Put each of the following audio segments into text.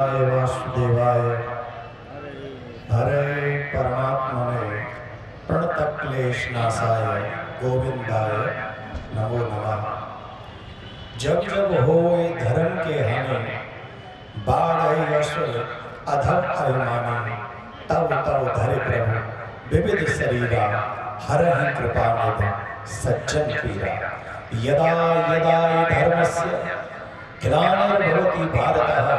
वासुदेवाय हरे परमात्मने प्रणतक्लेशनाशाय गोविंदाय नमो नमः। जब जब होए धर्म के हमें बाढ़ असुर अधम अभिमानी तब तब धरे प्रभु विविध शरीरा हरहि कृपा निधि सज्जन पीरा। यदा यदा धर्मस्य ग्लानिर्भवति भारतः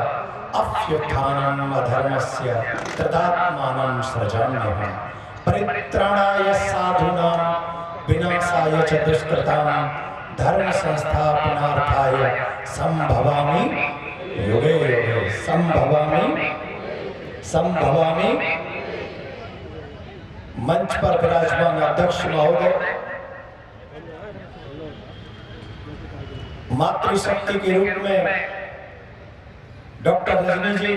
अभ्युत्थानम् अधर्मस्य तदात्मानं सृजाम्यहम्। परित्राणाय साधूनां विनाशाय च दुष्कृतां धर्म संस्थापनार्थाय संभवामि युगे युगे संभवामि। मंच पर विराजमान अध्यक्ष महोदय, मातृशक्ति के रूप में डॉक्टर रजनी जी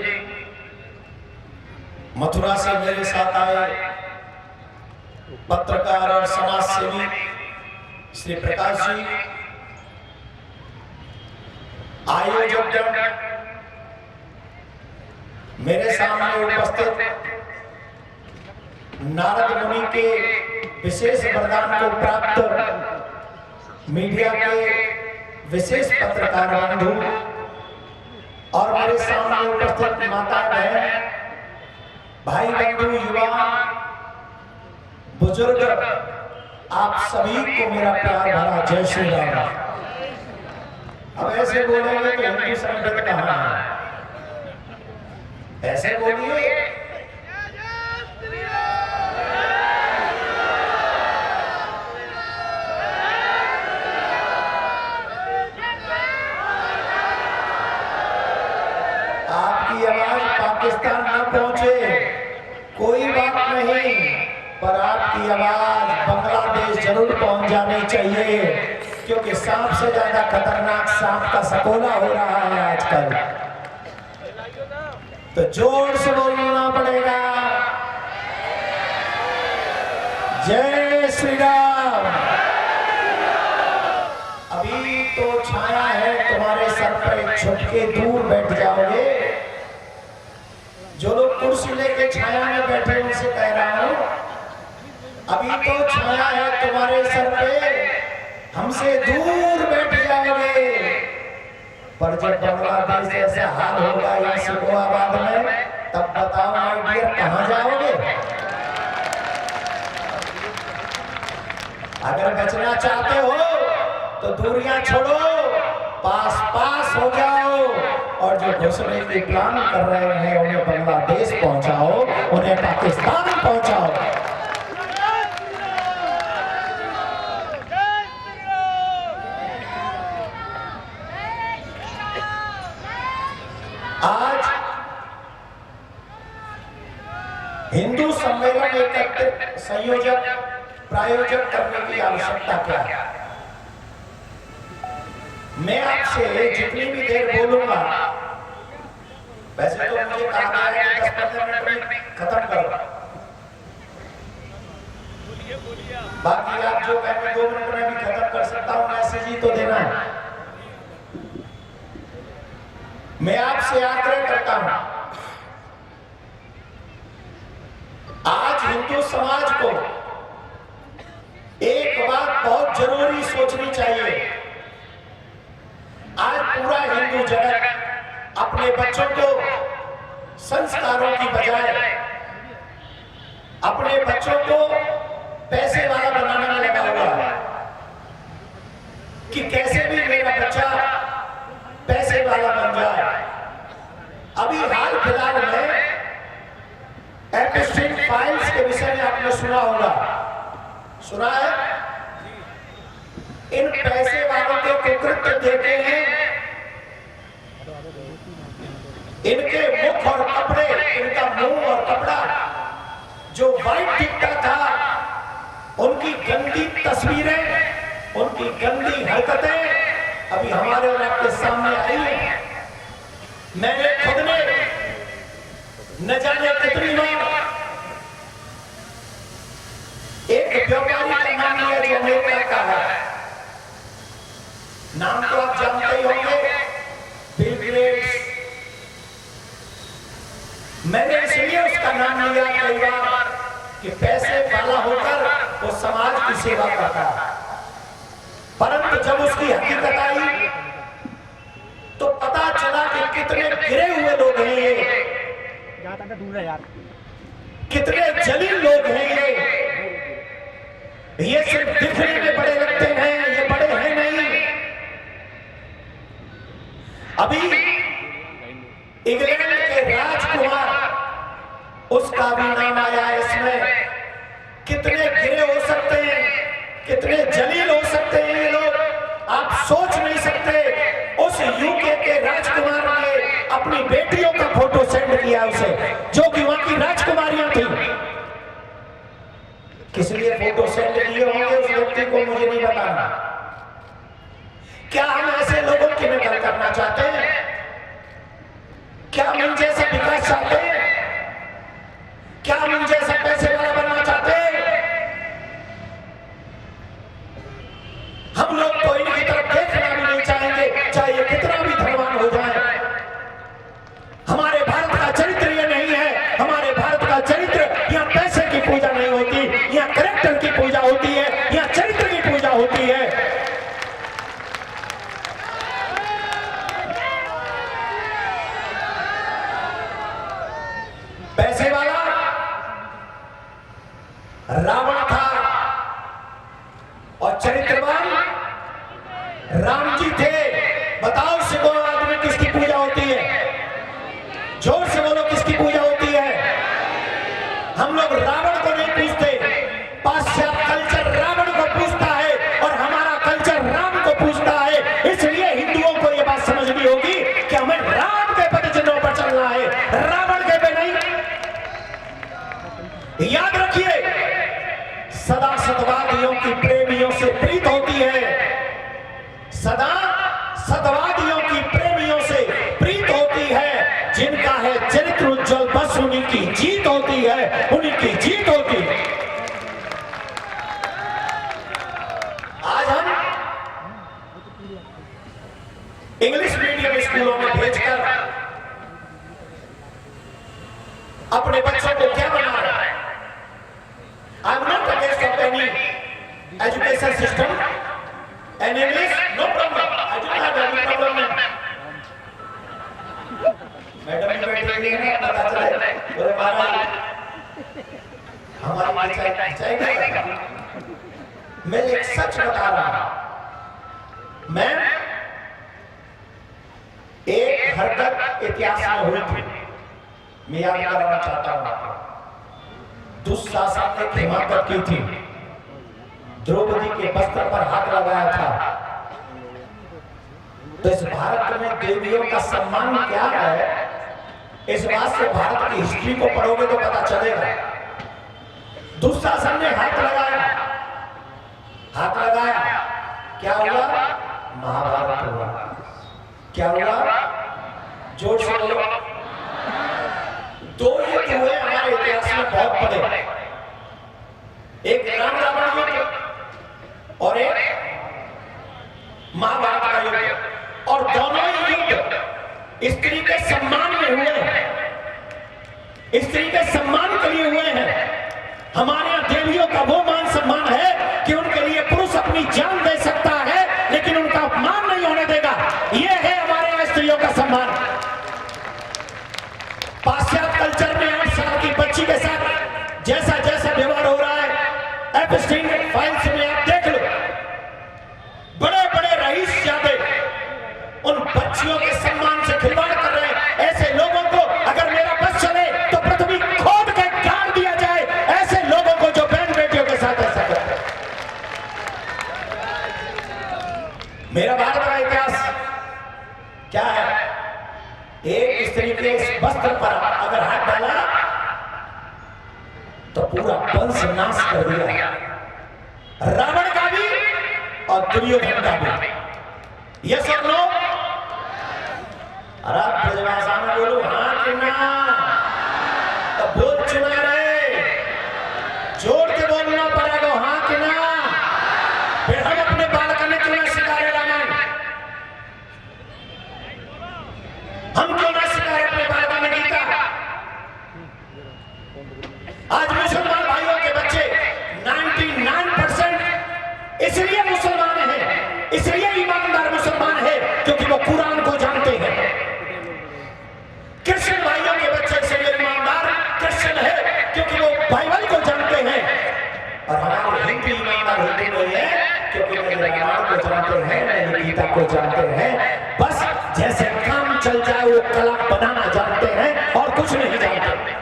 मथुरा से मेरे साथ आए, पत्रकार और समाज सेवी श्री प्रकाश जी, आयोजक मेरे सामने उपस्थित नारद मुनि के विशेष वरदान को प्राप्त मीडिया के विशेष पत्रकार बंधु और मेरे सामने उपस्थित माता बहन, भाई बंधु, युवा, बुजुर्ग, आप सभी को मेरा प्यार भरा जय श्री राम। अब ऐसे बोलेंगे तो हिंदू संगीत कहाँ है? ऐसे बोलिए, आपकी आवाज पाकिस्तान न पहुंचे कोई बात नहीं, पर आपकी आवाज बांग्लादेश जरूर पहुंच जानी चाहिए, क्योंकि सांप से ज्यादा खतरनाक सांप का सकोला हो रहा है आजकल। तो जोर से बोलना पड़ेगा, जय श्री राम। अभी तो छाया है तुम्हारे सर पर, छुटके दूर बैठ जाओगे। जो लोग कुर्सी लेके छाया में बैठे उनसे कह रहा हूं, अभी तो छाया है तुम्हारे सर पे, हमसे दूर बैठ जाओगे। पर जब बांग्लादेश ऐसा हाल होगा या सिकोहाबाद में, तब बताओ माय डियर कहां जाओगे? अगर बचना चाहते हो तो दूरियां छोड़ो, पास पास हो जाओ, और जो घुसने की प्लान कर रहे हैं उन्हें बांग्लादेश पहुंचाओ, उन्हें पाकिस्तान पहुंचाओ। आज हिंदू सम्मेलन एकत्रित संयोजक प्रायोजक करने की आवश्यकता क्या है? मैं आपसे जितनी भी देर बोलूंगा, वैसे तो मुझे कहा गया है 10-15 मिनट में खत्म करो, बाकी आप जो मैं 2 मिनट में भी खत्म कर सकता हूं, मैसेज ही तो देना है। मैं आपसे आग्रह करता हूं, आज हिंदू समाज को एक बात बहुत जरूरी सोचनी चाहिए। आज पूरा हिंदू जगत अपने बच्चों को संस्कारों की बजाय अपने बच्चों को पैसे वाला बनाने में लगा हुआ है कि कैसे भी मेरा बच्चा पैसे वाला बन जाए। अभी हाल फिलहाल में एपिस्टीन फाइल्स के विषय में आपने सुना होगा, सुना है? इन पैसे वालों के कुकृत्य देखे हैं, इनके मुख और कपड़े, इनका मुंह और कपड़ा जो वाइट दिखता था, उनकी गंदी तस्वीरें, उनकी गंदी हरकतें अभी हमारे और आपके सामने आई हैं। मैंने खुद ने न जाने कितनी बार एक व्यापारी का नाम लिया जो अमेरिका का है, नाम तो आप जानते ही होंगे, बिल गेट्स, मैंने इसलिए उसका नाम लिया कई बार कि पैसे वाला होकर वो समाज की सेवा करता है, परंतु जब उसकी हकीकत आई तो पता चला कि कितने गिरे हुए लोग हैं ये, कितने जलील लोग हैं ये सिर्फ दिखने में बड़े लगते हैं, ये बड़े हैं नहीं। अभी इंग्लैंड के राजकुमार, उसका भी नाम आया इसमें। कितने गिरे हो सकते हैं, कितने जलील हो सकते हैं ये लोग, आप सोच नहीं सकते। उस यूके के राजकुमार ने अपनी बेटियों का फोटो सेंड किया उसे, जो कि वहां की राजकुमारियां थी। किस लिए फोटो सेंड किए होंगे उस व्यक्ति को मुझे नहीं बताना। क्या हम ऐसे लोगों की नकल करना चाहते हैं? क्या हम इन जैसा विकास चाहते हैं? क्या हम इन जैसा पैसे वाला बनना चाहते हैं? हम लोग तो इनकी तरफ देखना भी नहीं चाहेंगे, चाहे ये कितना भी धनवान हो जाए। हमारे भारत का चरित्र ये नहीं है। हमारे भारत का चरित्र, यहाँ पैसे की पूजा नहीं होती, यहाँ कैरेक्टर की पूजा होती है, यहाँ चरित्र की पूजा होती है। पैसे वाला रावण था और चरित्रवान राम जी थे। बताओ सिखो आदमी किसकी पूजा होती है? जोर से बोलो, किसकी पूजा होती है? हम लोग रावण को नहीं पूछते, पाश्चात्य कल्चर रावण को पूछता है और हमारा कल्चर राम को पूछता है। इसलिए हिंदुओं को यह बात समझनी होगी कि हमें राम के पद चिन्हों पर चलना है, रावण के पे नहीं। याद रखिए, सदा सतवादियों की प्रेमियों से प्रीत होती है, सदा सतवादियों की प्रेमियों से प्रीत होती है। जिनका है चरित्र उज्जवल, बस उन्हीं की जीत होती है, उन्हीं की जीत होती है। आज हम इंग्लिश मीडियम स्कूलों में भेजकर अपने बच्चों को क्या बना रहे हैं? I am not against of any education system and English, no problem, I do not have any problem. Madam भी बैठी हुई है, पता चले बोले महाराज हमारी चाहिए। मैं एक सच बता रहा हूं। मैं एक हरकत इतिहास में हुई थी, मैं याद कराना चाहता हूं। दुशासन ने हिमाकत की थी, द्रौपदी के वस्त्र पर हाथ लगाया था। तो इस भारत में देवियों का सम्मान क्या है, इस बात से भारत की हिस्ट्री को पढ़ोगे तो पता चलेगा। दुशासन ने हाथ लगाया, हाथ लगाया, क्या हुआ? महाभारत हुआ। क्या हुआ? जोर से बोलो। दो युद्ध हुए हमारे इतिहास में बहुत बड़े, एक राम रावण युद्ध और एक महाभारत का युद्ध। और दोनों ही युद्ध स्त्री के सम्मान में हुए हैं, स्त्री के सम्मान के लिए हुए हैं। हमारे यहाँ देवियों का वो मान सम्मान है कि उनके लिए पुरुष अपनी जान दे सकता है, लेकिन उनका अपमान नहीं होने देगा। ये है हमारे यहाँ स्त्रियों का सम्मान। पाश्चात्य कल्चर में 8 साल की बच्ची के साथ जैसा जैसा व्यवहार हो रहा है, एपस्टीन फाइल्स में आप देख लो, बड़े बड़े रईस जाते उन बच्चियों के सम्मान से खिलवाड़ कर रहे हैं। ऐसे लोगों को अगर मेरा बस चले तो पृथ्वी खोद के गाड़ दिया जाए, ऐसे लोगों को जो बहन बेटियों के साथ ऐसा करते हैं। मेरा भारत का इतिहास क्या है? एक स्त्री के वस्त्र पर अगर हाथ डाला तो पूरा वंश नाश कर दिया, रावण का भी और दुर्योधन का भी। यस और नो? अरे ब्रजभाषा में बोलो हाँ कि ना? तो बोल चुना रहे, जोर के बोलना पड़ेगा हाँ कि ना? फिर हम अपने बालक ने क्यों ना सिखाए रामायण? हम क्यों ना सिखाए अपने बालक में गीता? गीता को जानते हैं, बस जैसे काम चल जाए वो कला बनाना जानते हैं और कुछ नहीं जानते।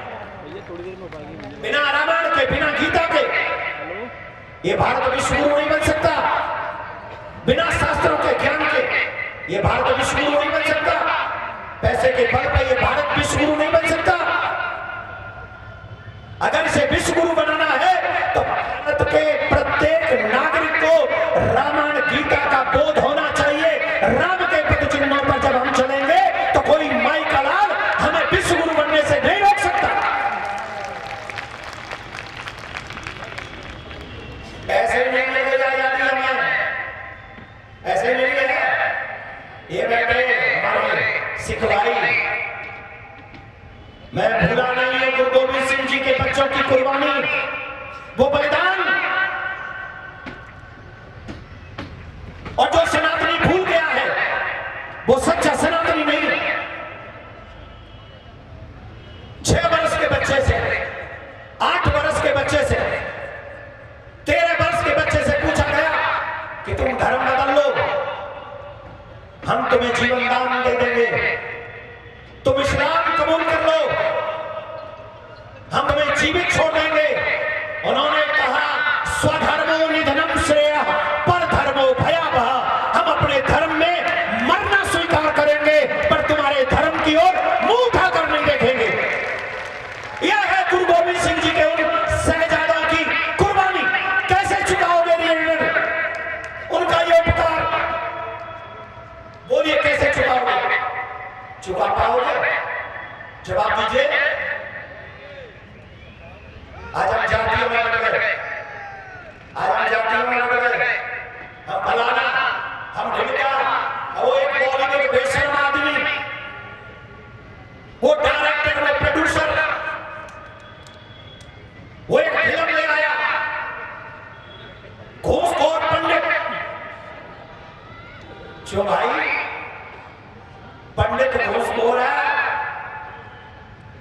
बिना रामायण के, बिना गीता के ये भारत विश्व गुरु नहीं बन सकता। बिना शास्त्रों के ज्ञान के ये भारत विश्व गुरु नहीं बन सकता। पैसे के बल पर ये भारत विश्व गुरु नहीं बन सकता। अगर इसे विश्व गुरु बनाना है तो भारत के प्रत्येक नागरिक को रामायण गीता का बोध होना चाहिए। राम के पद चिन्हों पर जब हम चलेंगे तो कोई माई का लाल हमें विश्व गुरु बनने से नहीं रोक सकता। ऐसे नहीं मिलेगा आजादी हमें, ऐसे नहीं मिलेगा। ये बैठे हमारे सिख भाई, मैं भूला नहीं है गुरु गोविंद सिंह जी के बच्चों की कुर्बानी, वो बलिदान, और जो सनातनी भूल गया है वो सच्चा सनातनी नहीं है। 6 वर्ष के बच्चे से, 8 वर्ष के बच्चे से, 13 वर्ष के बच्चे से पूछा गया कि तुम धर्म बदल लो, हम तुम्हें जीवन दान दे देंगे, तुम इस्लाम कबूल कर लो, हम तुम्हें जीवित छोड़ देंगे। उन्होंने कहा स्वधर्मो निधनम श्रेयः परधर्मो भयावह, हम अपने धर्म में मरना स्वीकार करेंगे पर तुम्हारे धर्म की ओर मुंह उठाकर नहीं देखेंगे। यह है गुरु गोविंद सिंह जी के उन शहजादों की कुर्बानी। कैसे चुकाओगे उनका ये उपकार? बोलिए कैसे चुकाओगे? चुका पाओगे? जवाब दीजिए। आज हम जातियों में लड़ गए, आज हम जातियों में लड़ गए, हम फलाना, हम ढिमका, वो एक बॉलीवुड बेशर्म आदमी, वो डायरेक्टर में प्रोड्यूसर, वो एक फिल्म ले आया, घूसखोर पंडित। जो भाई पंडित घूसखोर है,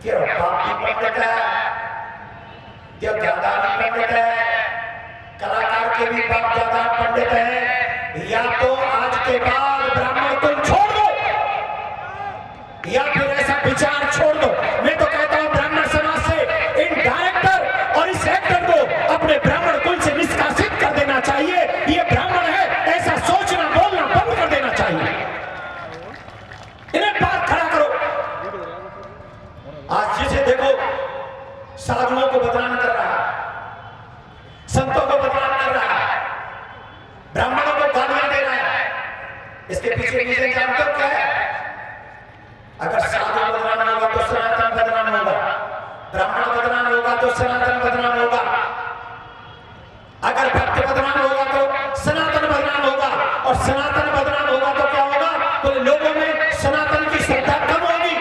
तेरा बाप भी पंडित है, तेरा दादा भी पंडित है, कलाकार के भी बाप दादा पंडित है। या तो आज के बाद ब्राह्मण तुम छोड़ दो या फिर ऐसा विचार छोड़ दो। मैं तो कहता हूं ब्राह्मण समाज से इन डायरेक्टर और इस एक्टर को अपने ब्राह्मण कुल से निष्कासित कर देना चाहिए। ये ब्राह्मण है ऐसा सोचना बोलना बंद कर देना चाहिए। इन्हें बात खड़ा करो। आज जिसे देखो साधुओं को बदनाम कर रहा है, संतों को बदनाम कर रहा है, ब्राह्मणों को गालियां दे रहा है। इसके पीछे रीजन जानते हो क्या है? अगर साधु बदनाम होगा तो सनातन बदनाम होगा, ब्राह्मण बदनाम होगा तो सनातन बदनाम होगा, अगर भक्त बदनाम होगा तो सनातन बदनाम होगा, और सनातन बदनाम होगा तो क्या होगा? बोले लोगों में सनातन की श्रद्धा कम होगी,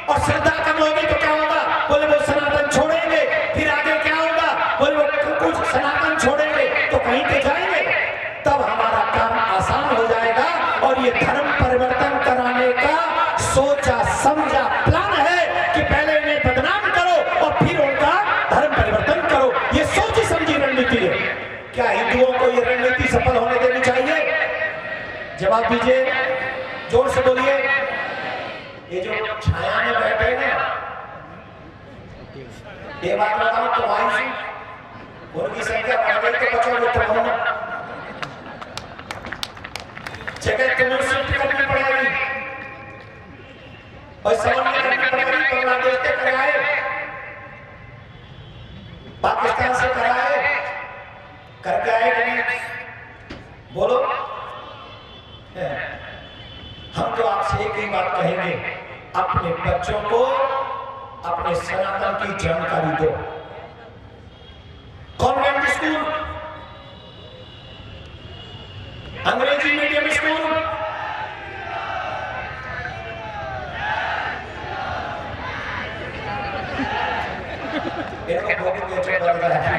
और श्रद्धा कम होगी तो क्या होगा? बोले वो सनातन छोड़ेंगे। फिर आगे क्या होगा? बोले वो कुछ सनातन छोड़ेंगे तो कहीं पे जाएंगे। तब हमारा काम आसान हो जाएगा। और ये धर्म परिवर्तन कराने का सोचा समझा प्लान है कि पहले इन्हें बदनाम करो और फिर उनका धर्म परिवर्तन करो। ये सोची समझी रणनीति है। क्या हिंदुओं को ये रणनीति सफल होने देनी चाहिए? जवाब दीजिए, जोर से बोलिए। ये जो छाया में बैठे हैं, ये बात बताओ तुम्हारी उनकी संख्या बढ़ गई तो बचोगे तुम, जगह तुम्हें शिफ्ट करनी पड़ेगी और समन्वय करनी पड़ेगी। बांग्लादेश से कराए, पाकिस्तान से कराए, करके आए नहीं? बोलो। हम तो आपसे एक ही बात कहेंगे, अपने बच्चों को अपने सनातन की जानकारी दो। कॉन्वेंट स्कूल, अंग्रेजी मीडियम स्कूल, इनको बहुत बेचैन लग रहा है।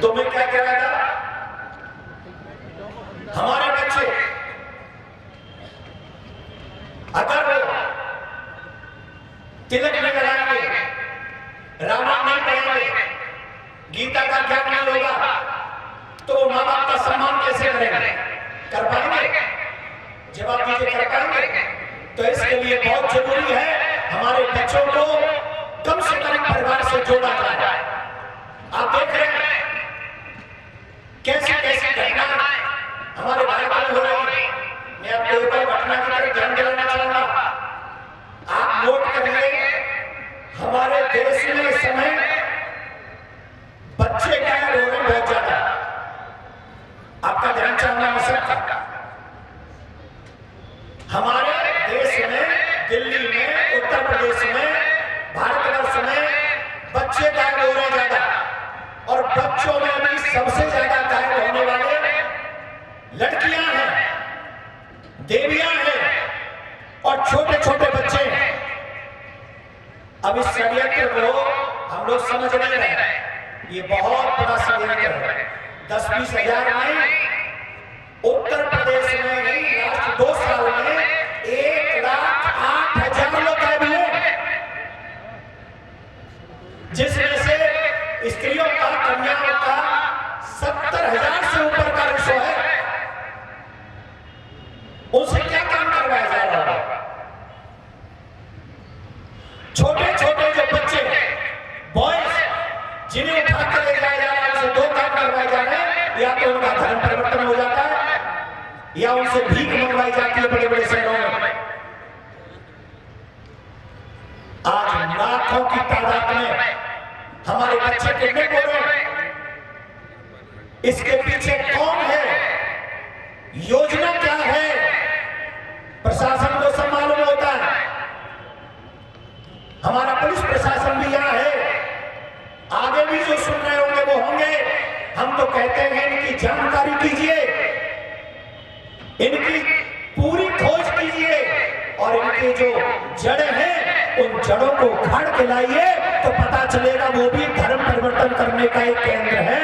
तो मैं क्या कह रहा था? हमारे बच्चे अगर वो तिलक नहीं लगाएंगे, रामायण नहीं पढ़ेंगे, गीता का ज्ञान नहीं होगा, तो माँ बाप का सम्मान कैसे करेंगे? कर पाएंगे? जवाब दीजिए, कर पाएंगे? तो इसके लिए बहुत जरूरी है हमारे बच्चों को कम से कम परिवार से जोड़ा जाए। आप देख रहे हैं कैसी कैसी घटनाएं हमारे भारत में हो रही। मैं आपको एक और घटना की तरफ ध्यान दिलाना चाहूंगा। आप नोट करिए, हमारे देश में इस समय बच्चे गायब हो रहे हैं बहुत ज्यादा। आपका ध्यान चाहना मैं सबका। हमारे देश में, दिल्ली में, उत्तर प्रदेश में, भारतवर्ष में बच्चे गायब हो रहे हैं ज्यादा। और बच्चों में भी सबसे ज्यादा गायब होने वाले लड़कियां हैं, देवियां हैं और छोटे छोटे बच्चे हैं। अब इस षड्यंत्र को हम लोग समझ नहीं रहे। ये बहुत बड़ा षड्यंत्र है। 10-20 हजार में उत्तर प्रदेश में ही लास्ट 2 साल में 1,08,000 लोग गायब हुए, जिसमें से स्त्रियों का, कन्याओं का 70,000 से ऊपर का रेशो है। उनसे क्या काम करवाया जा रहा है? छोटे छोटे जो बच्चे बॉयज जिन्हें उठा कर ले जाया जा रहा है, उनसे 2 काम करवाए जा रहे हैं। या तो उनका धर्म परिवर्तन हो जाता है या उनसे भीख मंगवाई जाती है बड़े बड़े शहरों में। आज लाखों की तादाद में हमारे बच्चे किडनैप हो रहे हैं। इसके पीछे कौन है? योजना क्या है? प्रशासन को सब मालूम होता है। हमारा पुलिस प्रशासन भी यहां है, आगे भी जो सुन रहे होंगे वो होंगे। हम तो कहते हैं इनकी जानकारी कीजिए, इनकी पूरी खोज कीजिए और इनकी जो जड़ें हैं उन जड़ों को उखाड़ के लाइए, तो पता चलेगा वो भी धर्म परिवर्तन करने का एक केंद्र है।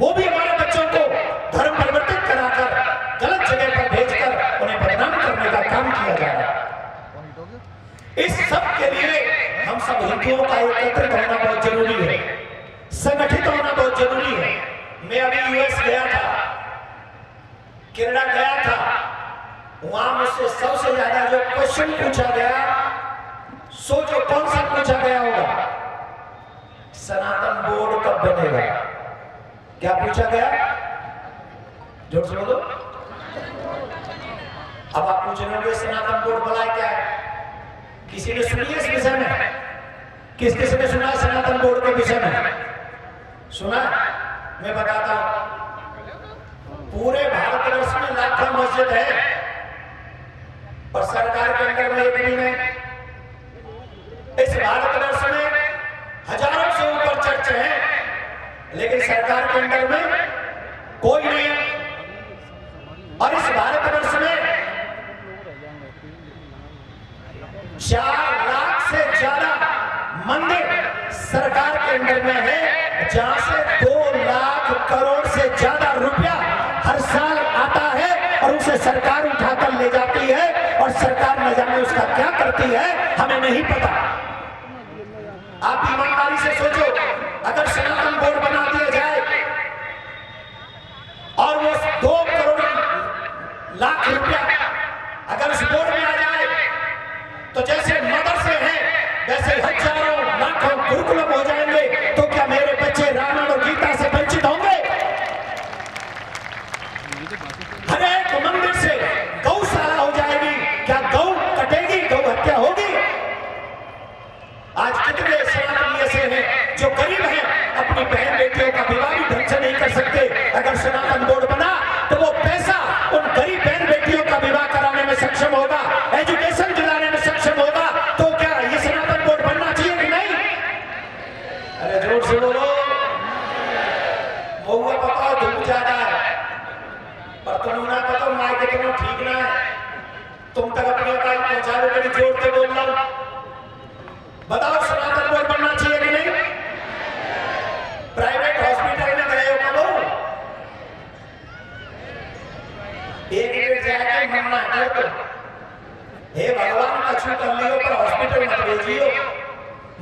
वो भी हमारे बच्चों को धर्म परिवर्तन कराकर गलत जगह पर भेजकर उन्हें बदनाम करने का काम किया जा रहा है। इस सब के लिए हम सब हिंदुओं का एकत्रित होना बहुत जरूरी है, संगठित होना बहुत जरूरी है। मैं अभी यूएस गया था, कनाडा गया था। वहां मुझसे सबसे ज्यादा जो क्वेश्चन पूछा गया, सोचो कौन सा पूछा गया होगा? सनातन बोर्ड कब बनेगा? क्या पूछा गया? जोर से बोलो। अब आप पूछ रहे होंगे सनातन बोर्ड भला क्या है? किसी ने सुनी है इस विषय में? किस किसी ने सुना है सनातन बोर्ड के विषय में? सुना? मैं बताता हूं। पूरे भारतवर्ष में लाखों मस्जिद है और सरकार के अंदर में एक भी नहीं। इस भारतवर्ष में हजारों से ऊपर चर्च हैं, लेकिन सरकार के अंदर में कोई नहीं। और इस भारतवर्ष में 4 लाख से ज्यादा मंदिर सरकार के अंदर में है, जहां से 2 लाख करोड़ से ज्यादा रुपया हर साल आता है और उसे सरकार उठाकर ले जाती है और सरकार न जाने उसका क्या करती है, हमें नहीं पता। आप ईमानदारी से सोचो, अगर सनातन बोर्ड बना दिया जाए और वो 2 करोड़ लाख रुपया अगर उस बोर्ड में आ जाए, तो जैसे मदरसे हैं वैसे हजारों लाखों गुरुकुलम हो जाएंगे, तो क्या मेरे बच्चे रामायण और गीता से वंचित होंगे? हर एक मंदिर से गौशाला हो जाएगी, क्या गौ कटेगी? गौ हत्या होगी? आज कितने सनातनी ऐसे हैं जो गरीब हैं, अपनी बहन बेटियों का विवाह भी ढंग से नहीं कर सकते। अगर सनातन बोर्ड बना तो वो पैसा उन गरीब बहन बेटियों का विवाह कराने में सक्षम होगा, एजुकेशन दिलाने में सक्षम होगा। तो क्या ये सनातन बोर्ड बनना चाहिए कि नहीं? अरे जोर से बोलो। महुआ पकाओ, धूप ज्यादा है, पर तुम ना पकाओ, माँ के तुम ठीक ना है। तुम तक अपनी अकाल पहुंचावे, बड़ी जोर से बोल रहा हूं। बताओ सनातन बोर्ड बनना चाहिए कि नहीं? प्राइवेट हॉस्पिटल में गए हो कब? एक मिनट जाकर मरना है तो हे भगवान, कछु कछु कर लियो पर हॉस्पिटल मत भेजियो।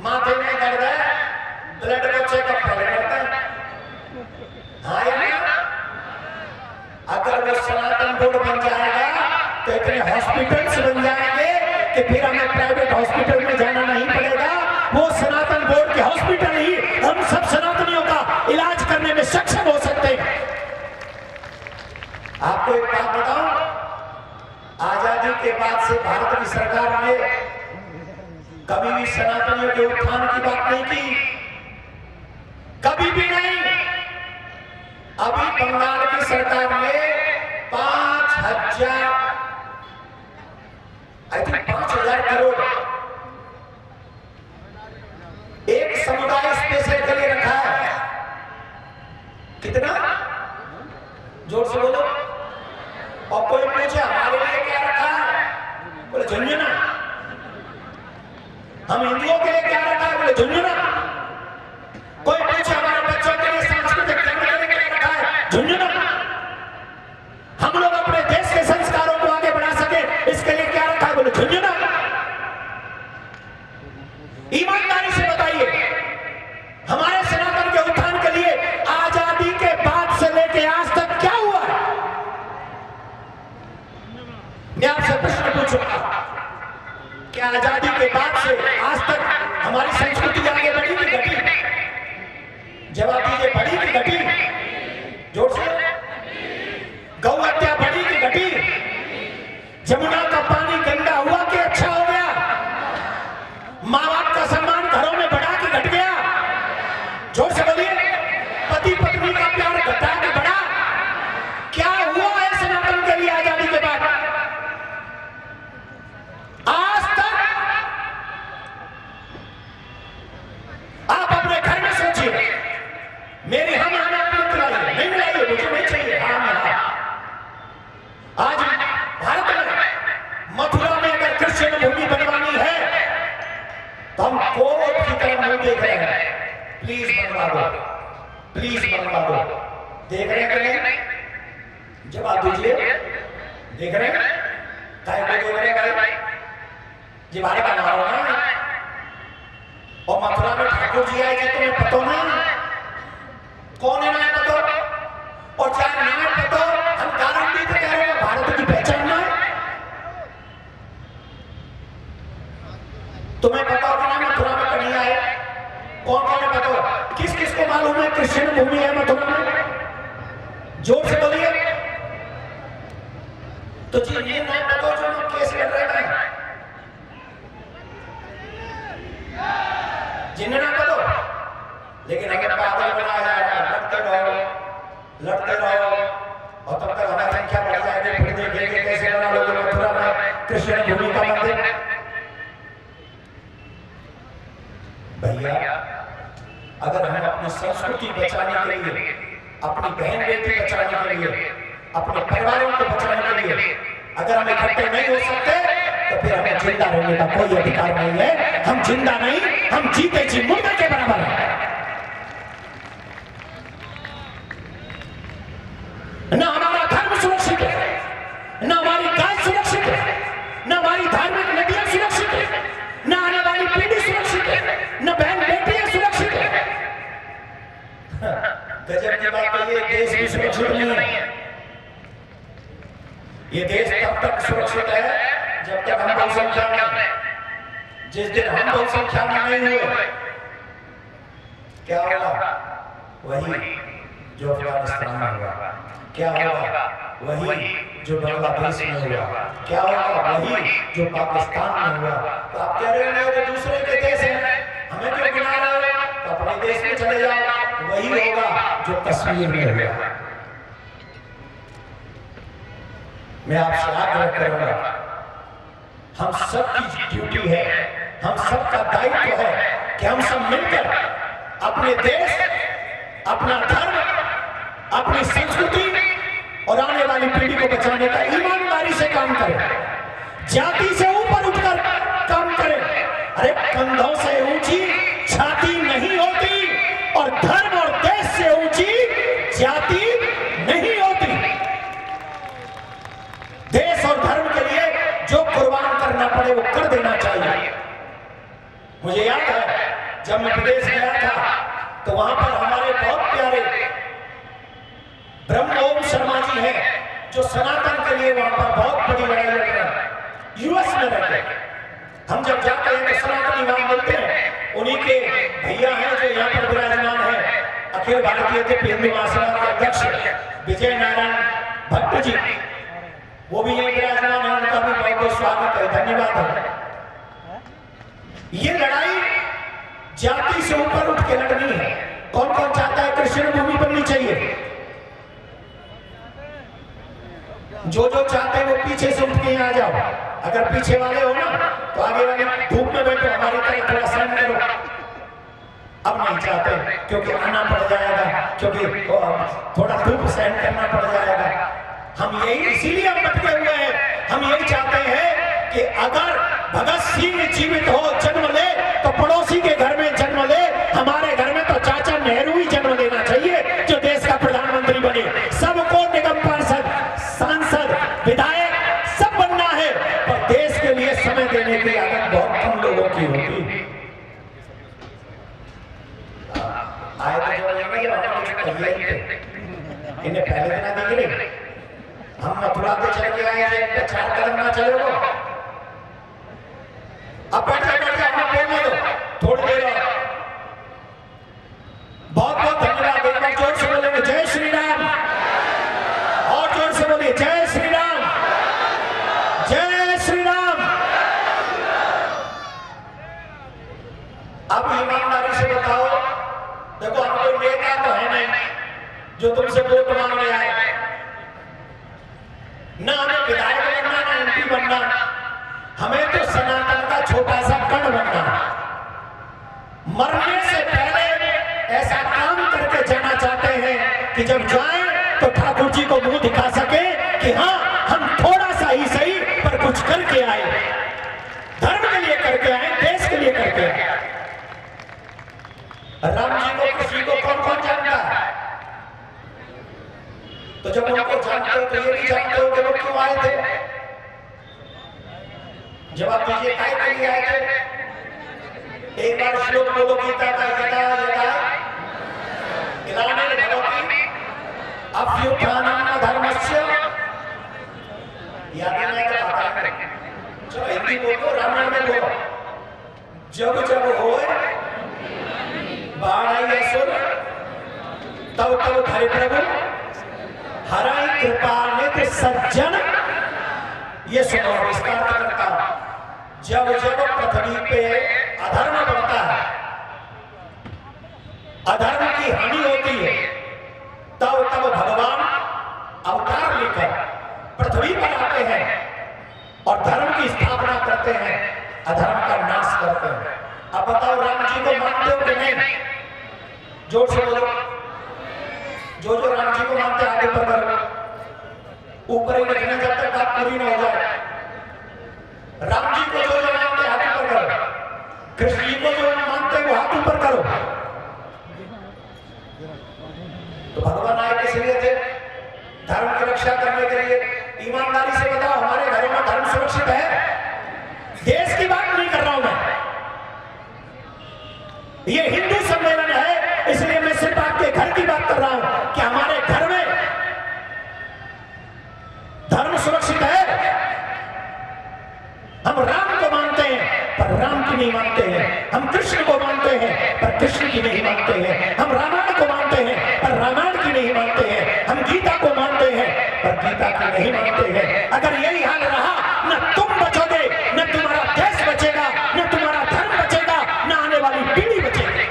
माथे में दर्द है, ब्लड का चेकअप पहले करता है। हाँ या नहीं? अगर वो सनातन बोर्ड बन जाएगा तो इतने हॉस्पिटल्स बन जाएंगे कि फिर हमें प्राइवेट हॉस्पिटल में जाना नहीं पड़ेगा। वो सनातन बोर्ड के हॉस्पिटल ही हम सब सनातनियों का इलाज करने में सक्षम हो सकते हैं। आपको एक बात बताऊं, आजादी के बाद से भारत की सरकार ने कभी भी सनातनियों के उत्थान की बात नहीं की, कभी भी नहीं। अभी बंगाल की सरकार ने 5,000 करोड़ एक समुदाय स्पेशल के लिए रखा है। कितना? जोर से बोलो। और कोई पूछे हमारे लिए क्या रखा है, बोले झुंझुना। हम हिंदुओं के लिए क्या रखा है, बोले झुंझुना। कोई पूछे हमारे बच्चों के लिए सांस्कृतिक केंद्र के लिए क्या रखा है, झुंझुना। हम लोग अपने देश के संस्कारों को आगे बढ़ा सके इसके लिए क्या रखा है, बोले झुंझुना। ईमानदारी से बताइए, हमारे सनातन के उत्थान के लिए आजादी के बाद से लेके आज तक क्या हुआ है? मैं आपसे प्रश्न पूछूंगा, क्या आजादी के बाद से आज तक हमारी संस्कृति आगे बढ़ी कि घटी? जवाब दीजिए, बढ़ी कि घटी? जोर से। गौ हत्या बढ़ी कि घटी? जमुना का पानी गंदा हुआ कि अच्छा हो गया? माँ बाप का सम्मान घरों में बढ़ा कि घट गया? जोर से बोलिए। पति पत्नी का प्यार घटा कि बढ़ा? क्या हुआ है सनातन के लिए आजादी के बाद? आज तक आप अपने घर में सोचिए, मेरी हम आपने खिलाई नहीं मिलाई, मुझे नहीं चाहिए। आज भारत में मथुरा में अगर कृष्ण भूमि बनवानी है तो हम कोर्ट की तरफ नहीं देख रहे हैं, प्लीज बनवा दो, प्लीज बनवा दो। देख रहे हैं कि नहीं? जवाब दीजिए, देख रहे हैं? काय को देख रहे हैं भाई? जी भारत का नाम है और मथुरा में ठाकुर जी आएंगे, तुम्हें पता ना कौन है ना पता, और चाहे ना पता हम गारंटी से कह रहे हैं भारत की पहचान है। तुम्हें पता होगा ना मथुरा में कन्हैया है, कौन कौन है पता? किस किस को मालूम है कृष्ण भूमि है मथुरा में? जोर से बोलिए। तो जी ये ना पता जो लोग केस लड़ रहे हैं, जिन्हें ना पता, लेकिन अगर पागल बनाया जा रहा है, लड़ते रहो और तब तक हमारी संख्या बढ़ जाएगी। फिर देखेंगे कैसे बना लोग मथुरा में कृष्ण भूमि का मंदिर। भैया, अगर हम अपनी संस्कृति बचाने के लिए, अपनी बहन बेटी बचाने के लिए, अपने परिवारों को बचाने के लिए अगर हम इकट्ठे नहीं हो सकते तो फिर हमें जिंदा रहने का कोई अधिकार नहीं है। हम जिंदा नहीं, हम जीते जी मुर्दे के बराबर हैं। न हमारा धर्म सुरक्षित है, न हमारी गाय सुरक्षित है, न हमारी धार्मिक नदियां सुरक्षित है, न आने वाली पीढ़ी सुरक्षित है, न बहन बेटियां सुरक्षित है। गजब की बात है, ये देश भी सुरक्षित नहीं है। ये देश तब तक सुरक्षित है जब तक हम बहुसंख्या में, जिस दिन हम बहुसंख्या में नहीं हुए क्या होगा? वही जो अफगानिस्तान में हुआ। क्या होगा? वही जो बांग्लादेश में हुआ। क्या होगा? वही जो पाकिस्तान में हुआ। तो आप कह रहे हो कि दूसरे के देश है, हमें क्यों गिना रहे हो? तो अपने देश में चले जाओ, वही होगा जो कश्मीर में हुआ। मैं आपसे आग्रह करूंगा, हम सबकी ड्यूटी है, हम सबका दायित्व है कि हम सब मिलकर अपने देश, अपना धर्म, अपनी संस्कृति और आने वाली पीढ़ी को बचाने का ईमानदारी से काम करें, जाति से ऊपर उठकर काम करें। अरे कंधों से ऊंची छाती नहीं होती और धर्म और देश से ऊंची जाति नहीं होती। देश और धर्म के लिए जो कुर्बान करना पड़े वो कर देना चाहिए। मुझे याद है जब मैं विदेश गया था तो वहां पर हमारे बहुत प्यारे ब्रह्म ओम शर्मा जी हैं जो सनातन के लिए वहां पर बहुत बड़ी लड़ाई लड़ रहे हैं यूएस में रहते हैं। हम जब जाते हैं तो सनातनी वहां मिलते हैं। उन्हीं के भैया हैं जो यहाँ पर विराजमान है, अखिल भारतीय हिंदू महासभा के अध्यक्ष विजय नारायण भट्ट जी, वो भी यही विराजमान है। उनका भी बहुत बहुत स्वागत है, धन्यवाद है। ये लड़ाई जाति से ऊपर उठ के लड़नी है। कौन कौन चाहता है कृष्ण भूमि बननी चाहिए? जो जो चाहते हैं वो पीछे से उठ के यहाँ आ जाओ। अगर पीछे वाले हो ना तो आगे वाले धूप में बैठो, हमारी तरह थोड़ा सहन करो। अब नहीं चाहते क्योंकि आना पड़ जाएगा, क्योंकि थोड़ा धूप सहन करना पड़ जाएगा। हम यही इसीलिए हम बटके हुए हैं। हम यही चाहते हैं कि अगर भगत सिंह जीवित हो, जन्म ले तो पड़ोसी के घर में जन्म ले। हमारे घर में तो चाचा नेहरू ही जन्म लेना चाहिए जो देश का प्रधानमंत्री बने। सबको निगम पार्षद, सांसद, विधायक सब बनना है, पर देश के लिए समय देने की आदत बहुत कम लोगों की होती। आए तो इन्हें पहले दिन आदि गिरे, हम मथुरा से चल के आए हैं, 4 कदम ना चले वो। अब बैठ जाए हमें बोलने दो थोड़ी देर और। बहुत बहुत धन्यवाद। एक बार जोर से बोलेंगे जय श्री राम, और जोर से बोलिए जय श्री राम, जय श्री राम। अब ईमानदारी से बताओ, देखो हम कोई नेता तो है नहीं जो तुमसे वोट मांगने आए, ना हमें विधायक बनना ना एमपी बनना, हमें तो सनातन का छोटा सा कण बनना। मरने से पहले ऐसा काम करके जाना चाहते हैं कि जब जाएं तो ठाकुर जी को मुंह दिखा सके कि हाँ हम थोड़ा सा ही सही पर कुछ करके आए, धर्म के लिए करके आए, देश के लिए करके आए। राम जी को कृष्ण को कौन कौन जानता है? तो जब उनको जानते हो तो ये भी जानते हो कि वो क्यों आए थे। जवाब दीजिए काय के लिए आए थे? एक बार श्लोक बोलो गीता का, यदा यदा ग्लानिर्भवति अभ्युत्थानम् अधर्मस्य, याद नहीं कर पाता। चलो हिंदी बोलो, रामायण में बोलो। जब जब होए बाढ़ आई असुर, तब तब धरि प्रभु हराई कृपा निधि सज्जन। ये सुनो, इसका अर्थ करता हूं। जब जब पृथ्वी पे अधर्म बढ़ता है, अधर्म की हानि होती है, तब तब भगवान अवतार लेकर पृथ्वी पर आते हैं और धर्म की स्थापना करते हैं, अधर्म का नाश करते हैं। अब बताओ राम जी को मानते हो कि नहीं? जोर से बोलो। जो जो राम जी को मानते आगे पर करो, ऊपर ही रखना जब तक बात पूरी ना हो जाए। राम जी को जो जो मानते हाथ ऊपर करो, कृष्ण जी को जो मानते वो हाथ ऊपर करो। तो भगवान आए किस लिए थे? धर्म की रक्षा करने के लिए। ईमानदारी से बताओ, हमारे घरों में धर्म सुरक्षित है? देश की बात नहीं कर रहा हूं मैं, ये हिंदू सम्मेलन है, इसलिए मैं सिर्फ आपके घर की बात कर रहा हूं कि हमारे घर में धर्म सुरक्षित है। हम राम को मानते हैं पर राम की नहीं मानते हैं, हम कृष्ण को मानते हैं पर कृष्ण की नहीं मानते हैं, हम रामायण को मानते हैं पर रामायण की नहीं मानते हैं, हम गीता को मानते हैं पर गीता की नहीं मानते हैं। अगर यही हाल रहा, न तुम बचोगे, न तुम्हारा देश बचेगा, न तुम्हारा धर्म बचेगा, न आने वाली पीढ़ी बचेगी।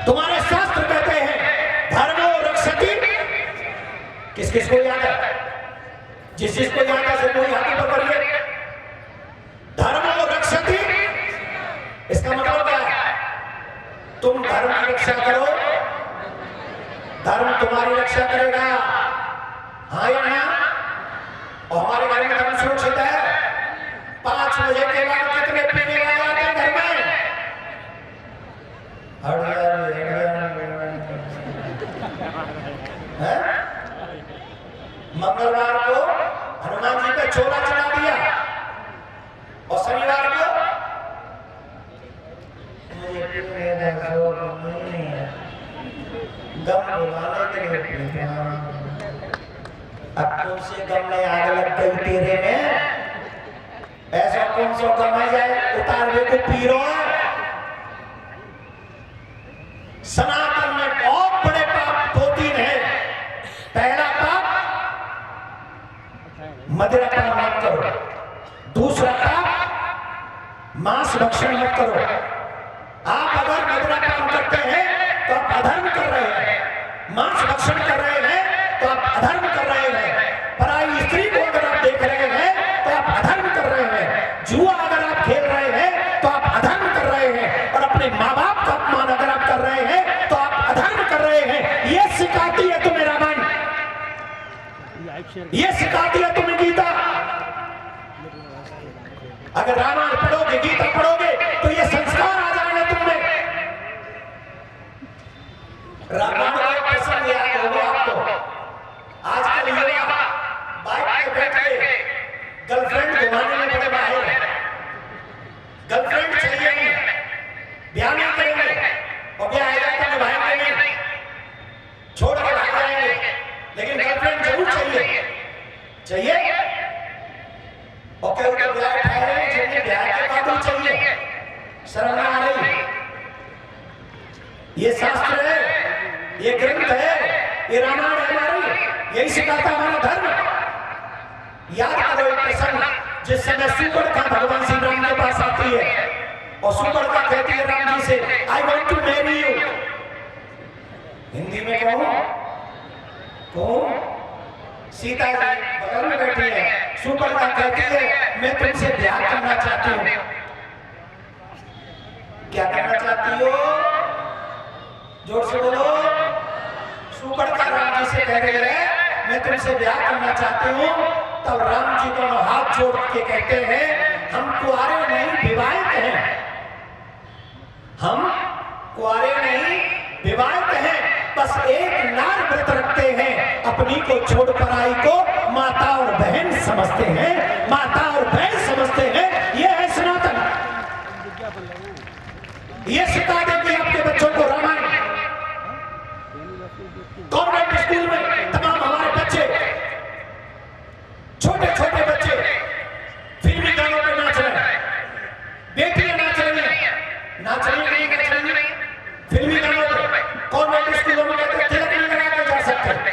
तुम्हारे शास्त्र कहते हैं धर्मो रक्षति। किस किस को याद है? जिस जिस को याद है से कोई हाथ ऊपर करिए। धर्मो रक्षति, इसका मतलब क्या है? तुम धर्म की रक्षा करो, धर्म तुम्हारी रक्षा करेगा। हाँ या ना? और हमारे घर में धर्म सुरक्षित है। 5 बजे के बाद कितने पीने वाले आते हैं घर में? मंगलवार को हनुमान जी का चोला चला दिया, गम बुलाने के लिए अब कौन से गम में आग लग गई तेरे में, ऐसा कौन सा गम आ जाए उतार दे को पीरो। सनातन में बहुत बड़े पाप 2-3 है। पहला पाप मदिरापान मत करो, दूसरा पाप मांस भक्षण मत करो। आप अगर मदिरापान करते हैं तो आप अधर्म कर रहे हैं, मांस भक्षण कर रहे हैं तो आप अधर्म कर रहे हैं, पराई स्त्री को अगर आप देख रहे हैं तो आप अधर्म कर रहे हैं, जुआ अगर आप खेल रहे हैं तो आप अधर्म कर रहे हैं, और अपने माँ बाप का अपमान अगर आप कर रहे हैं तो आप अधर्म कर रहे हैं। ये सिखाती है तुम्हें रामायण, ये सिखाती है तुम्हें गीता। अगर रामायण पढ़ोगे, गीता पढ़ोगे तो ये संस्कार आ जाएगा तुममें। रामायण का एक प्रसंग याद होगा आपको। आजकल युवा बाइक पे बैठ के गर्लफ्रेंड घुमाने में बड़े माहिर हैं। गर्लफ्रेंड चाहिए नहीं, ब्याह नहीं करेंगे, और ब्याह आएगा तो निभाएंगे नहीं, छोड़ के भाग जाएंगे, लेकिन गर्लफ्रेंड जरूर चाहिए। चाहिए और क्या उनका ब्याह उठाए चाहिए, ब्याह के बाद भी चाहिए। शर्म ना आ रही? ये शास्त्र है, ये ग्रंथ है, ये रामायण है हमारी, यही सिखाता हमारा धर्म। याद करो एक प्रसंग, जिस समय सुपर्णखा भगवान श्री राम के पास आती है और सुपर्णखा कहती है राम जी से, I want to marry you. Hindi में कहूं, सीता जी बगल में बैठी है, सुपर्णखा कहती है मैं तुमसे ब्याह करना चाहती हूँ। क्या करना चाहती हो? जोर से बोलो। सुपर्णखा राम जी से कह रही है मैं तुमसे ब्याह करना चाहती हूँ। तब राम जी दोनों हाथ जोड़ के कहते हैं हम कुआरे नहीं विवाहित हैं, हम कुआरे नहीं विवाहित हैं, बस एक नार व्रत रखते हैं, अपनी को छोड़ पराई को माता और बहन समझते हैं, माता और बहन समझते हैं। ये है सनातन। ये सिखा देगी आपके बच्चों को रामायण। गवर्नमेंट स्कूल में तमाम हमारे बच्चे, छोटे छोटे बच्चे फिल्मी गानों पे नाच रहे हैं, बेटियां नाच रही हैं, नाच रही नहीं, फिल्मी गानों पे। गवर्नमेंट स्कूलों में कहते तिलक नहीं लगा के जा सकते,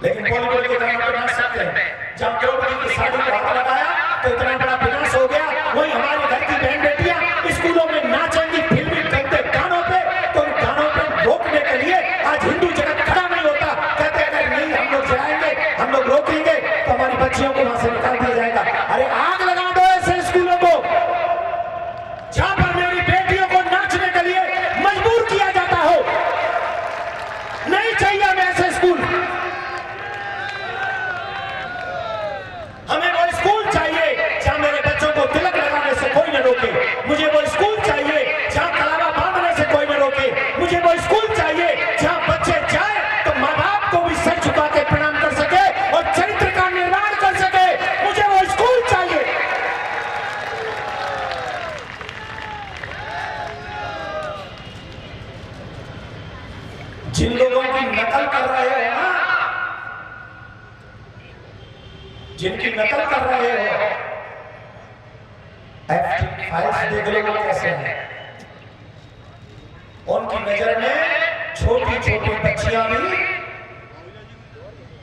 लेकिन बॉलीवुड के गानों पे नाच सकते हैं। जब द्रौपदी की साड़ी को हाथ लगाया तो इतना बड़ा विनाश हो गया। वही हमारे घर की बहन बेटियां स्कूलों में नाचेंगी फिल्मी गंदे गानों पे, तो उन गानों पे रोकने के लिए आज हिंदू जगत खड़ा नहीं होता। कहते अगर नहीं हम लोग जलाएंगे, हम लोग रोकेंगे तो हमारी बच्चियों को वहां से निकाल दिया जाएगा। अरे आग लगा दो ऐसे स्कूलों को जहां पर मेरी बेटियों को नाचने के लिए मजबूर किया जाता हो। नहीं चाहिए हमें ऐसे स्कूल। हमें वो स्कूल चाहिए जहां मेरे बच्चों को तिलक लगाने से कोई न रोके। मुझे वो स्कूल चाहिए जहां कलावा बांधने से कोई न रोके। मुझे वो स्कूल चाहिए जहां बच्चे जाए तो माँ बाप को भी सर झुका के प्रणाम कर सके और चरित्र का निर्माण कर सके। मुझे वो स्कूल चाहिए। जिन लोगों की नकल कर रहे हो ना, जिनकी नकल कर रहे हो, F फाइल्स देख लो कैसे हैं। उनकी नजर में छोटी छोटी बच्चियां भी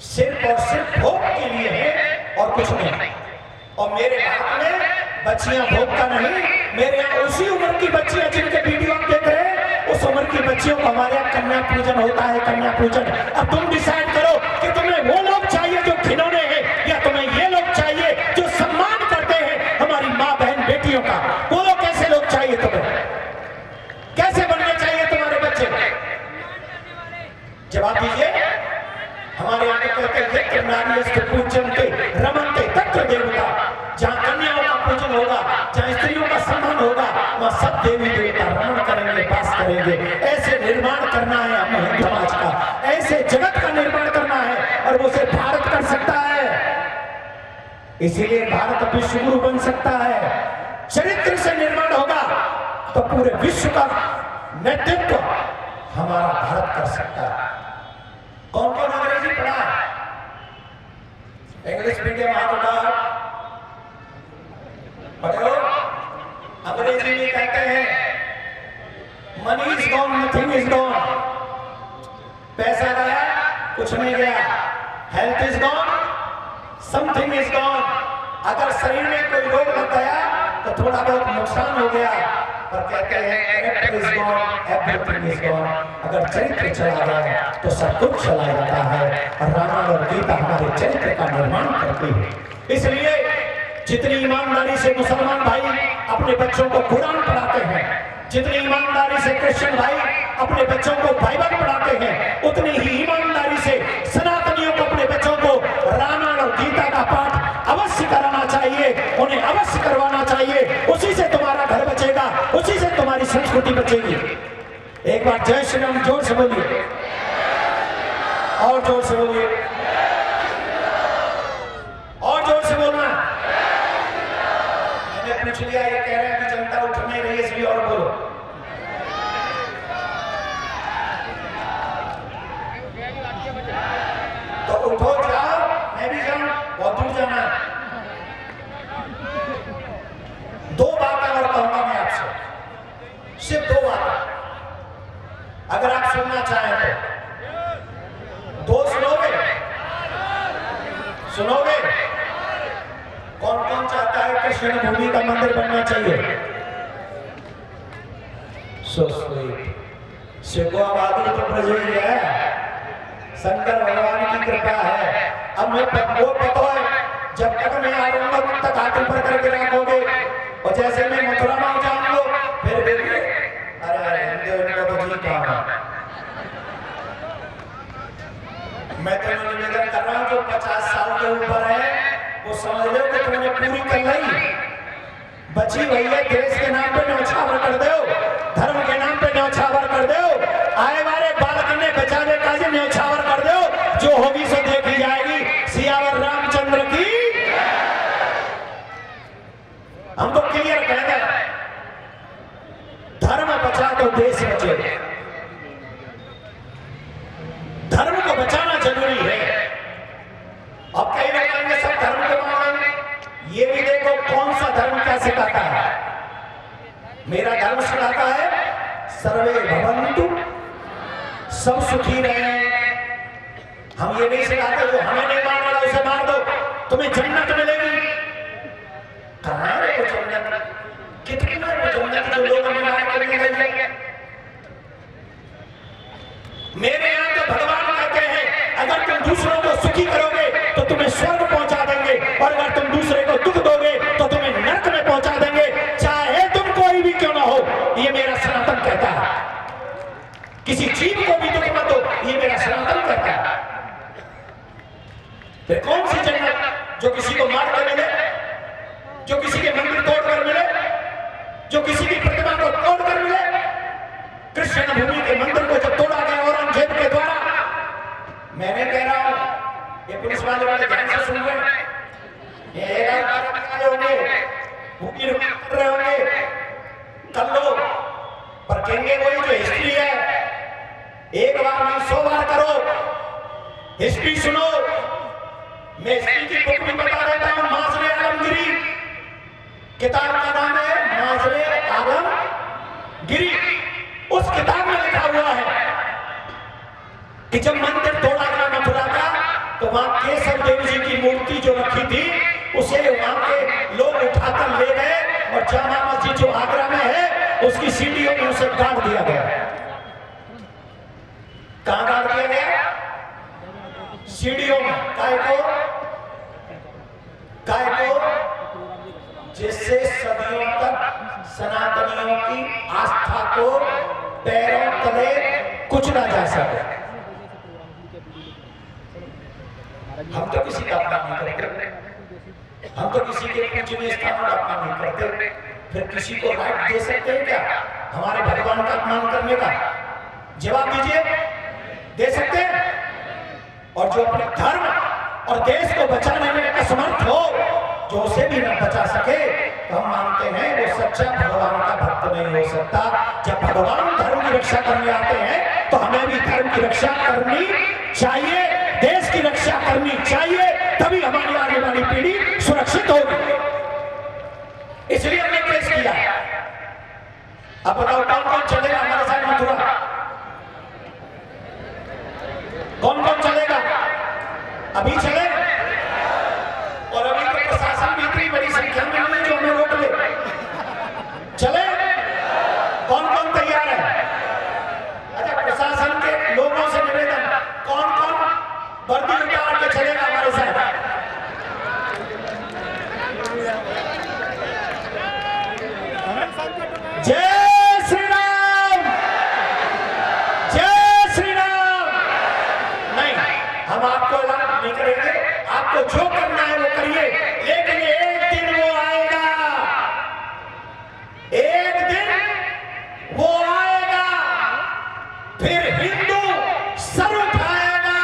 सिर्फ और सिर्फ भोग के लिए है और कुछ नहीं। और मेरे हाथ में बच्चियां भोग का नहीं, मेरे यहाँ उसी उम्र की बच्चियां जिनके वीडियो आप देख रहे हैं, उस उम्र की बच्चियों को हमारे यहाँ कन्या पूजन होता है। कन्या पूजन। अब तुम डिसाइड करो कि तुम्हें वो लोग चाहिए जो खिलौने हैं, या तुम्हें ये लोग चाहिए जो सम्मान करते हैं हमारी माँ बहन बेटियों का। बोलो कैसे लोग चाहिए तुम्हें? कैसे बनने चाहिए तुम्हारे बच्चे? जवाब दीजिए। हमारे यहाँ कहते हैं नारी पूजन के रमनते तत्व देवता। जहाँ कन्याओं का पूजन होगा, जहाँ स्त्रियों का सम्मान होगा, वहाँ सब देवी देवता रमन करेंगे, वास करेंगे। ऐसे निर्माण करना है हमें हिंदू समाज का, ऐसे जगत का निर्माण करना है, और वो सिर्फ भारत कर सकता है। इसीलिए भारत विश्व गुरु बन सकता है। चरित्र से निर्माण होगा तो पूरे विश्व का नेतृत्व हमारा भारत कर सकता है। कौन कौन अंग्रेजी पढ़ा है? इंग्लिश मीडियम हाथ उठाओ, पढ़ो। अंग्रेजी में कहते हैं money is gone nothing is gone. पैसा गया कुछ नहीं गया। Health is gone something is gone. अगर शरीर में कोई रोग लग गया तो थोड़ा बहुत नुकसान हो गया, पर कहते हैं character is gone everything is gone. अगर चरित्र चला गया तो सब कुछ चला जाता है। और रामायण और गीता हमारे चरित्र का निर्माण करती है। इसलिए जितनी ईमानदारी से मुसलमान भाई अपने बच्चों को कुरान पढ़ाते हैं, जितनी ईमानदारी से क्रिश्चियन भाई अपने बच्चों को बाइबल पढ़ाते हैं, उतनी ही ईमानदारी से सनातनियों को अपने बच्चों को रामायण और गीता का पाठ अवश्य कराना चाहिए, उन्हें अवश्य करवाना चाहिए। उसी से तुम्हारा घर बचेगा, उसी से तुम्हारी संस्कृति बचेगी। एक बार जय श्री राम जोर से बोलिए, और जोर से बोलिए, और जोर से बोलना। मैंने पूछ लिया, ये कह रहे हैं कि जनता उठ नहीं रही है इसलिए और बोलो। तो उठो, जाओ, मैं भी जाऊं, बहुत दूर जाना। दो बातें और कहूंगा मैं आपसे, सिर्फ दो बातें, अगर आप सुनना चाहें तो। दो सुनोगे? सुनोगे? कौन कौन चाहता है कृष्ण भूमि का मंदिर बनना चाहिए? So sweet. शिवको आबादी तो प्रजोई है, शंकर भगवान की कृपा है। अब मैं वो पता है, जब तक मैं आ रहूंगा तब तक हाथ ऊपर करके रखोगे, और जैसे मैं मथुरा में जाऊंगा फिर अरे हिंदू उनको तो जी कहा। मैं तो निवेदन कर रहा हूं, जो 50 साल के ऊपर है वो समझ लो कि तुमने पूरी कर ली। बची भई है देश के नाम पे न्यौछावर कर दो, धर्म के नाम पे न्यौछावर कर दो, आए वाले बालक ने बचाने का जी न्यौछावर कर दो। जो होगी सो देखी जाएगी। सियावर रामचंद्र की। हम तो क्लियर कह रहे हैं, धर्म बचा तो देश बचे। धर्म को बचाना जरूरी है। अब कई लोग कहेंगे सब धर्म के मानेंगे, ये भी देखो कौन सा धर्म क्या सिखाता है। मेरा धर्म सिखाता है सर्वे भवन्तु, सब सुखी रहे। हम ये नहीं सिखाते जो हमें नहीं मान रहा उसे मार दो, तुम्हें जन्नत मिलेगी। कहां है वो जन्नत? कितनी है वो जन्नत जो लोग हमें मार कर मिल रही है? मेरे यहाँ तो भगवान कहते हैं अगर तुम दूसरों को सुखी करोगे तो तुम्हें स्वर्ग पहुंचा देंगे, और अगर तुम दूसरे को दुख दोगे तो तुम्हें नरक में पहुंचा देंगे, चाहे तुम कोई भी क्यों ना हो। ये मेरा सनातन कहता है। किसी जीव को भी दुख मत दो, ये मेरा सनातन कहता है। फिर कौन सी जन्नत जो किसी को मार कर मिले, जो किसी के मंदिर तोड़ कर मिले, जो किसी की प्रतिमा को तोड़ कर मिले? कृष्ण भूमि के मंदिर को जब तोड़ा गया औरंगजेब के द्वारा, मैंने कह रहा हूं, ये पुलिस वाले ध्यान से सुन रहे हैं, ये होंगे भूमि कर रहे होंगे, कर लो, पर कहेंगे वही जो हिस्ट्री है, एक बार नहीं 100 बार करो, हिस्ट्री सुनो। मैं हिस्ट्री की बुक भी बता देता हूं, माजरे आलमगिरी किताब का नाम है, माजरे आलमगिरी। उस किताब में लिखा हुआ है कि जब मंदिर तोड़ा गया मथुरा का, तो वहां केशव देव जी की मूर्ति जो रखी थी उसे वहां के लोग उठाकर ले गए, और जामा मस्जिद जो आगरा में है उसकी सीढ़ियों में उसे गाड़ दिया गया। कहां गाड़ दिया गया? सीढ़ियों में। काय को जिससे सदियों तक सनातनियों की आस्था को पैरों तले कुचला जा सके। हम तो किसी का अपमान नहीं करते, हम तो किसी के पूजनीय स्थान का अपमान नहीं करते, फिर किसी को राइट दे सकते हैं क्या हमारे भगवान का अपमान करने का? जवाब दीजिए, दे सकते हैं? और जो अपने धर्म और देश को बचाने में असमर्थ हो, जो उसे भी न बचा सके तो हम मानते हैं वो सच्चा भगवान का भक्त नहीं हो सकता। जब भगवान धर्म की रक्षा करने आते हैं तो हमें भी धर्म की रक्षा करनी चाहिए, देश की रक्षा करनी चाहिए, तभी हमारी आने वाली पीढ़ी सुरक्षित होगी। इसलिए हमने पेश किया। अब बताओ कौन कौन चलेगा हमारे साथ मथुरा? कौन कौन चलेगा? अभी चले? और अभी तो प्रशासन भी इतनी बड़ी संख्या में नहीं जो हमें रोक ले। चले? कौन कौन तैयार है? अच्छा, प्रशासन के लोगों से निवेदन, कौन कौन वर्दी उतार के चलेगा हमारे साथ? जय श्री राम, जय श्री राम। नहीं, हम आपको ऐलान नहीं करेंगे, आपको जो करना है वो करिए, लेकिन एक दिन वो आएगा, एक दिन वो आएगा, फिर हिंदू सर उठाएगा,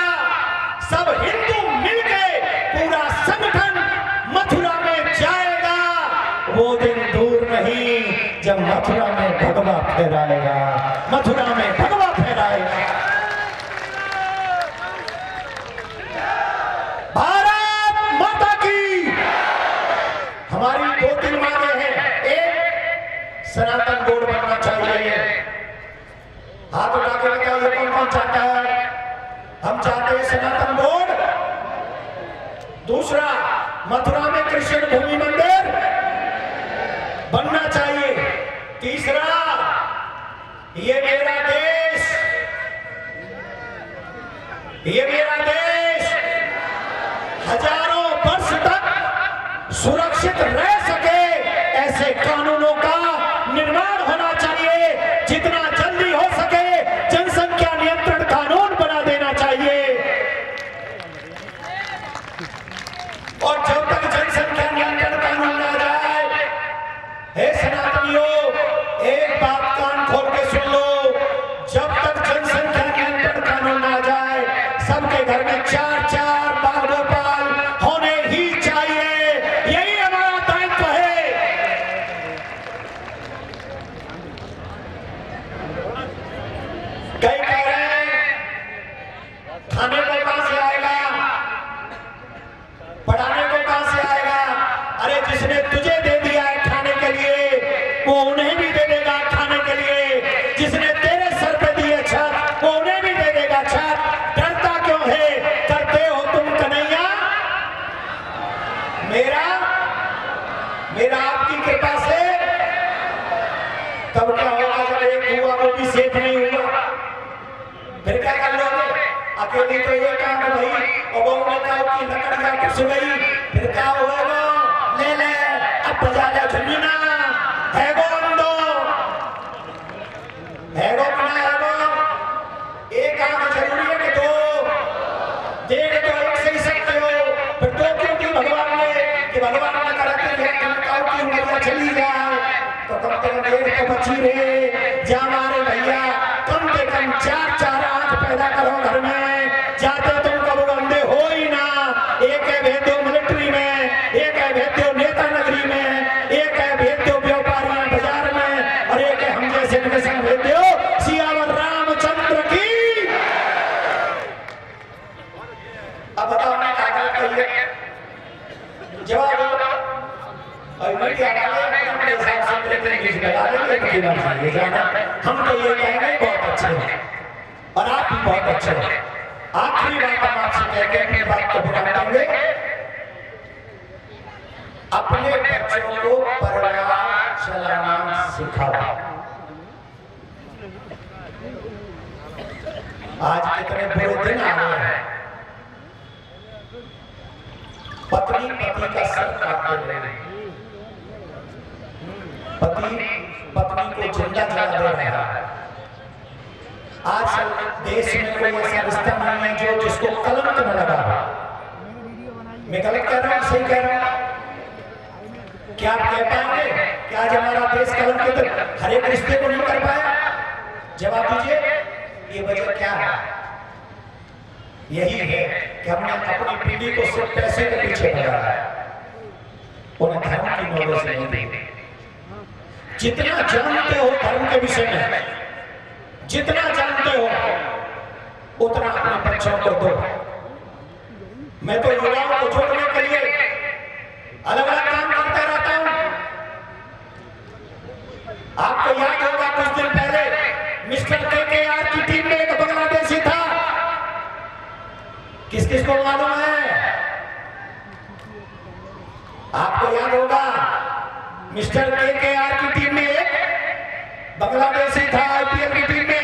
सब हिंदू मिलके पूरा संगठन मथुरा में जाएगा। वो दिन दूर नहीं जब मथुरा में भगवा फहराएगा, मथुरा में भगवा फहराएगा। भारत माता की। हमारी 2-3 मांगे हैं। एक, सनातन बोर्ड बनना चाहिए। हाथ उठा के बताइए कौन कौन चाहता है? हम चाहते हैं सनातन बोर्ड। दूसरा, मथुरा में कृष्ण भूमि मंदिर बनना चाहिए। तीसरा, ये मेरा देश, ये मेरा देश हजारों वर्ष तक सुरक्षित रह सके, ऐसे कानूनों का निर्माण होना चाहिए। जितना जल्दी हो सके जनसंख्या नियंत्रण कानून बना देना चाहिए। और जब तक जनसंख्या नियंत्रण कानून ना जाए, हे सनातनियों, एक बात कान खोल के सुन लो, जब तक जनसंख्या नियंत्रण कानून ना जाए, सबके घर में 4-4 बाल गोपाल होने ही चाहिए। यही हमारा दायित्व है। कई कह रहे हैं खाने को कहां से आएगा, पढ़ाने को कहां से आएगा? अरे जिसने तुझे दे दिया है खाने के लिए, वो उन्हें भी दे देगा खाने के लिए। जिसने तेरे सर पे दिए छत, वो उन्हें भी दे देगा छत। डरता क्यों है? करते हो तुम कन्हैया मेरा मेरा आपकी कृपा से। तब क्या होगा जब एक हुआ वो भी सेफ नहीं हुआ? फिर क्या कर लोगे? अकेले तो ये काम भाई, और वो ने कहा कि लकड़ियां घुस गई, फिर क्या होगा? ले ले अब बजा ले झुमिना है गो बंदो, है गो बना है गो। एक आंख जरूरी है कि दो? देख तो एक से ही सकते हो, फिर दो क्यों की भगवान ने? कि भगवान ने कहा कि उंगलियां चली जाए तो कम से कम एक तो बची रहे। जा मारे भैया, कम से कम 4-4 आंख पैदा करो घर में, जाते तुम कब अंधे हो ही ना। एक है भेद्यो मिलिट्री में, एक है भेद्यो नेता नगरी में, एक है भेद्यो व्यापारियां बाजार में, और एक है हम जैसे निकसन भेद्यो सियावर रामचंद्र की। अब बताओ मैं क्या कहिए? जवाब दो। और मीडिया वाले अपने हिसाब से ब्रेकिंग न्यूज़ लगा देंगे कि ना चाहिए जाना। हम तो ये कहेंगे बहुत अच्छे हैं और आप भी बहुत अच्छे हैं। आखिरी बात हम आपसे कहते हैं, अपनी बात को बुरा देंगे। अपने बच्चों को परिवार चलाना सिखाओ। आज कितने बुरे दिन आ रहे हैं। पत्नी पति का सर काट रहे हैं, पति पत्नी को जिंदा जला दे रहा है। आज देश में कोई ऐसा रिश्ता नहीं है जो जिसको कलंक न लगा। मैं गलत कह रहा हूँ, सही कह रहा हूँ? क्या आप कह पाएंगे कि आज हमारा देश कलंकित हर एक रिश्ते को नहीं कर पाया? जवाब दीजिए, ये वजह क्या है? यही है कि हमने अपनी पीढ़ी को सिर्फ पैसे के पीछे लगाया है। उन्हें धर्म की नॉलेज नहीं दी। जितना जानते हो धर्म के विषय में, जितना जानते हो उतना अपने बच्चों को दो। मैं तो युवाओं को जोड़ने के लिए अलग अलग काम करता रहता हूं। आपको याद होगा कुछ दिन पहले मिस्टर KKR की टीम में एक बांग्लादेशी था। किस किस को मालूम है? आपको याद होगा मिस्टर KKR की टीम में एक बांग्लादेशी था IPL की टीम में।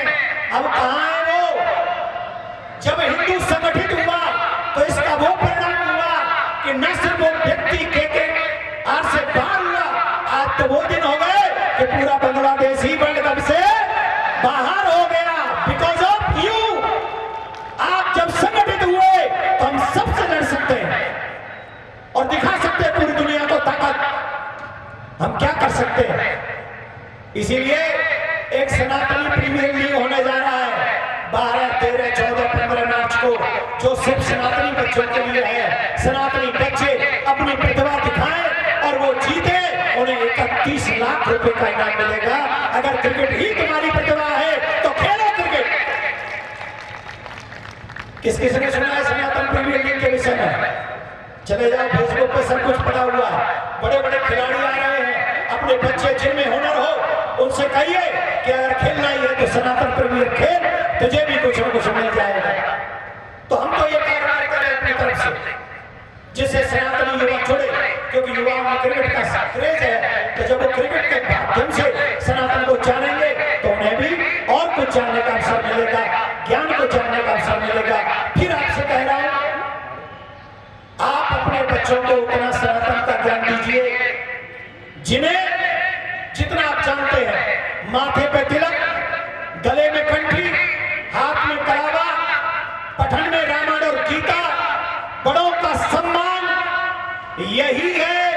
अब कहां है वो? जब हिंदू संगठित हुआ तो इसका वो परिणाम हुआ कि न सिर्फ वो व्यक्ति KKR से बाहर हुआ, आज तो वो दिन हो गए कि पूरा बांग्लादेश ही वर्ल्ड कप से बाहर हो गया। Because of you. आप जब संगठित हुए तो हम सबसे लड़ सकते हैं और दिखा सकते हैं पूरी दुनिया को ताकत हम क्या कर सकते हैं। इसीलिए एक सनातनी प्रीमियर लीग होने जा रहा है 12, 13, 14, 15 मार्च को, जो सिर्फ सनातनी बच्चों के लिए है। सनातनी बच्चे अपनी प्रतिभा दिखाएं और वो जीते, उन्हें 31 लाख रुपए का इनाम मिलेगा। अगर क्रिकेट ही तुम्हारी प्रतिभा है तो खेलो क्रिकेट। किस किस ने सुना है सनातन प्रीमियर लीग के विषय में? चले जाओ फेसबुक पे, सब कुछ पड़ा हुआ है। बड़े बड़े खिलाड़ी आ रहे हैं, अपने बच्चे जिनमें हुनर हो उनसे कहिए कि अगर खेलना ही है तो सनातन प्रीमियर खेल, तुझे भी कुछ न कुछ मिल जाएगा। तो हम तो ये कार्रवाई करें अपनी तरफ से जिससे सनातनी युवा जुड़े, क्योंकि युवाओं में क्रिकेट का क्रेज है। तो जब वो क्रिकेट के माध्यम से सनातन को जानेंगे तो उन्हें भी और कुछ जानने का अवसर मिलेगा, ज्ञान को जानने का अवसर मिलेगा। फिर आपसे कह रहा हूं, आप अपने बच्चों को उतना सनातन का ज्ञान दीजिए जिन्हें जितना आप जानते हैं। माथे पे तिलक, गले में कंठी, हाथ में कलावा, पठन में रामायण और गीता, बड़ों का सम्मान, यही है